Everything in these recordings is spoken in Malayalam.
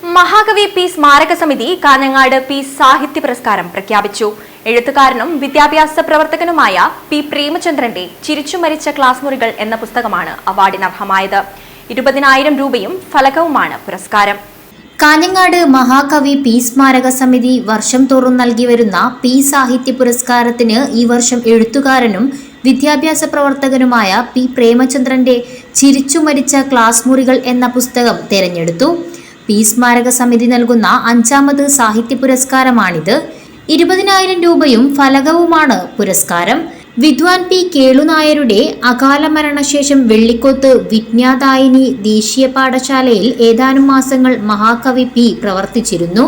മഹാകവി പി സ്മാരക സമിതി കാഞ്ഞങ്ങാട് പി സാഹിത്യ പുരസ്കാരം പ്രഖ്യാപിച്ചു. എഴുത്തുകാരനും വിദ്യാഭ്യാസ പ്രവർത്തകനുമായ പി പ്രേമചന്ദ്രന്റെ ചിരിച്ചു മരിച്ച ക്ലാസ് മുറികൾ എന്ന പുസ്തകമാണ് അവാർഡിനർഹമായത്. 20,000 രൂപയും ഫലകവുമാണ് പുരസ്കാരം. കാഞ്ഞങ്ങാട് മഹാകവി പി സ്മാരക സമിതി വർഷം തോറും നൽകി വരുന്ന പി സാഹിത്യ പുരസ്കാരത്തിന് ഈ വർഷം എഴുത്തുകാരനും വിദ്യാഭ്യാസ പ്രവർത്തകനുമായ പി പ്രേമചന്ദ്രന്റെ ചിരിച്ചു മരിച്ച ക്ലാസ് മുറികൾ എന്ന പുസ്തകം തെരഞ്ഞെടുത്തു. പി സ്മാരക സമിതി നൽകുന്ന 5ാമത് സാഹിത്യ പുരസ്കാരമാണിത്. 20,000 രൂപയും ഫലകവുമാണ് പുരസ്കാരം. വിദ്വാൻ പി കേളുനായരുടെ അകാല മരണശേഷം വെള്ളിക്കോത്ത് വിജ്ഞാതായിനി ദേശീയ പാഠശാലയിൽ ഏതാനും മാസങ്ങൾ മഹാകവി പി പ്രവർത്തിച്ചിരുന്നു.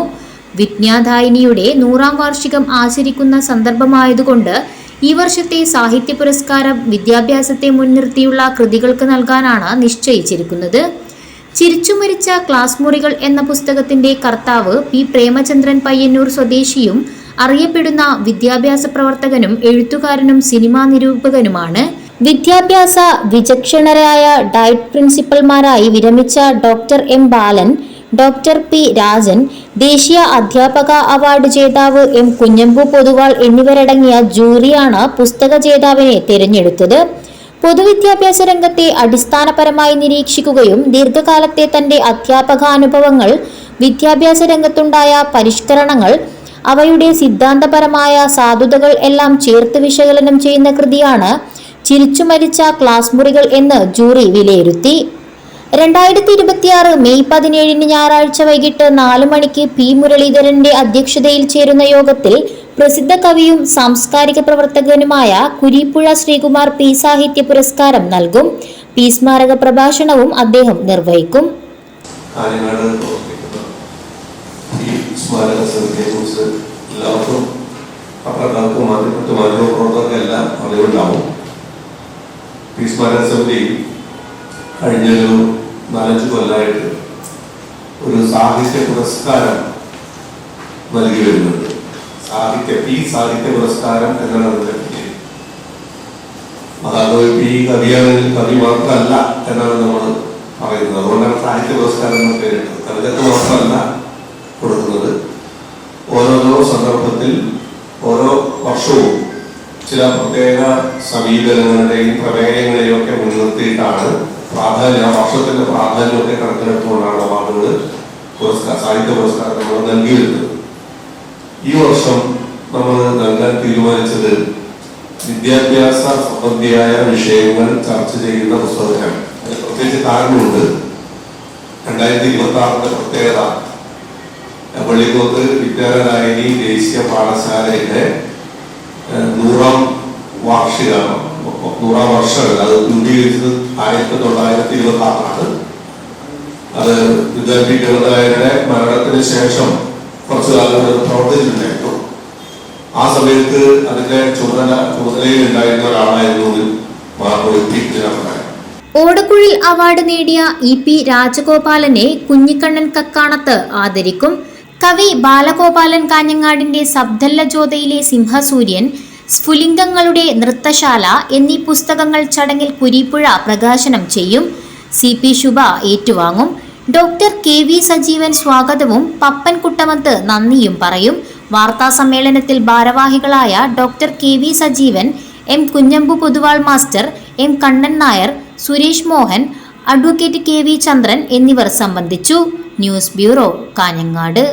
വിജ്ഞാതായിനിയുടെ 100ാം വാർഷികം ആചരിക്കുന്ന സന്ദർഭമായതുകൊണ്ട് ഈ വർഷത്തെ സാഹിത്യ പുരസ്കാരം വിദ്യാഭ്യാസത്തെ മുൻനിർത്തിയുള്ള കൃതികൾക്ക് നൽകാനാണ് നിശ്ചയിച്ചിരിക്കുന്നത്. ചിരിച്ചുമരിച്ച ക്ലാസ് മുറികൾ എന്ന പുസ്തകത്തിന്റെ കർത്താവ് പി പ്രേമചന്ദ്രൻ പയ്യന്നൂർ സ്വദേശിയും അറിയപ്പെടുന്ന വിദ്യാഭ്യാസ പ്രവർത്തകനും എഴുത്തുകാരനും സിനിമാ നിരൂപകനുമാണ്. വിദ്യാഭ്യാസ വിചക്ഷണരായ ഡയറ്റ് പ്രിൻസിപ്പൽമാരായി വിരമിച്ച ഡോക്ടർ എം ബാലൻ, ഡോക്ടർ പി രാജൻ, ദേശീയ അധ്യാപക അവാർഡ് ജേതാവ് എം കുഞ്ഞമ്പു പൊതുവാൾ എന്നിവരടങ്ങിയ ജൂറിയാണ് പുസ്തക ജേതാവിനെ തിരഞ്ഞെടുത്തത്. പൊതുവിദ്യാഭ്യാസ രംഗത്തെ അടിസ്ഥാനപരമായി നിരീക്ഷിക്കുകയും ദീർഘകാലത്തെ തന്റെ അധ്യാപകാനുഭവങ്ങൾ, വിദ്യാഭ്യാസ രംഗത്തുണ്ടായ പരിഷ്കരണങ്ങൾ, അവയുടെ സിദ്ധാന്തപരമായ സാധുതകൾ എല്ലാം ചേർത്ത് വിശകലനം ചെയ്യുന്ന കൃതിയാണ് ചിരിച്ചു മരിച്ച ക്ലാസ് മുറികൾ എന്ന് ജൂറി വിലയിരുത്തി. 2026 മെയ് 17 ഞായറാഴ്ച വൈകിട്ട് 4 മണിക്ക് പി മുരളീധരന്റെ അധ്യക്ഷതയിൽ ചേരുന്ന യോഗത്തിൽ പ്രസിദ്ധ കവിയും സാംസ്കാരിക പ്രവർത്തകനുമായ കുരീപ്പുഴ ശ്രീകുമാർ പി സാഹിത്യ പുരസ്കാരം നൽകും. പി സ്മാരക പ്രഭാഷണവും അദ്ദേഹം നിർവഹിക്കും. കഴിഞ്ഞൊരു 4-5 കൊല്ലമായിട്ട് ഒരു സാഹിത്യ പുരസ്കാരം നൽകി വരുന്നുണ്ട്. സാഹിത്യ പുരസ്കാരം എന്നാണ് അതിന്റെ പേര്. മഹാകവി പി കവി മാത്രമല്ല എന്നാണ് നമ്മൾ പറയുന്നത്. അതുകൊണ്ടാണ് സാഹിത്യ പുരസ്കാരം എന്ന പേരിട്ടത്. കവിതയ്ക്ക് മാത്രമല്ല കൊടുക്കുന്നത്. ഓരോരോ സന്ദർഭത്തിൽ ഓരോ വർഷവും ചില പ്രത്യേക സമീപനങ്ങളുടെയും പ്രമേയങ്ങളെയും ഒക്കെ മുൻനിർത്തിയിട്ടാണ് വർഷത്തിന്റെ പ്രാധാന്യമൊക്കെ കണക്കിലെടുത്തുകൊണ്ടാണ് അവാർഡുകൾ സാഹിത്യ പുരസ്കാരം നമ്മൾ നൽകി വരുന്നത്. ഈ വർഷം നമ്മൾ നൽകാൻ തീരുമാനിച്ചത് വിദ്യാഭ്യാസ സംബന്ധിയായ വിഷയങ്ങൾ ചർച്ച ചെയ്യുന്ന പുസ്തകമാണ്. അതിന് പ്രത്യേകിച്ച് കാരണമുണ്ട്. 2026 പ്രത്യേകത വെള്ളിക്കോത്ത് വിജ്ഞാനായിനി ദേശീയ പാഠശാലയുടെ 100ാം വാർഷികമാണ്. 100ാം വർഷമല്ല, അത് രൂപീകരിച്ചത് 1926 അത് വിദ്വാൻ പി കേളുനായരുടെ മരണത്തിന് ശേഷം കുറച്ചു കാലം പ്രവർത്തിച്ചിട്ടുണ്ടായിരുന്നു. ആ സമയത്ത് അതിന്റെ ചുമതലയിൽ ഉണ്ടായിരുന്ന ഒരാളായിരുന്നു ഓടക്കുഴിൽ അവാർഡ് നേടിയ ഇ പി രാജഗോപാലനെ കുഞ്ഞിക്കണ്ണൻ കക്കാണത്ത് ആദരിക്കും. കവി ബാലഗോപാലൻ കാഞ്ഞങ്ങാടിന്റെ സബ്ദല്ല ജ്യോതയിലെ സിംഹസൂര്യൻ, സ്ഫുലിംഗങ്ങളുടെ നൃത്തശാല എന്നീ പുസ്തകങ്ങൾ ചടങ്ങിൽ കുരീപ്പുഴ പ്രകാശനം ചെയ്യും. CP ശുഭ ഏറ്റുവാങ്ങും. ഡോക്ടർ KV സജീവൻ സ്വാഗതവും പപ്പൻ കുട്ടമത്ത് നന്ദിയും പറയും. വാർത്താ സമ്മേളനത്തിൽ ഭാരവാഹികളായ doctor KV Sajeevan, M Kunhambu Poduval master, M Kannan Nair, Suresh Mohan, advocate KV Chandran എന്നിവർ സംബന്ധിച്ചു. News bureau, Kanhangad.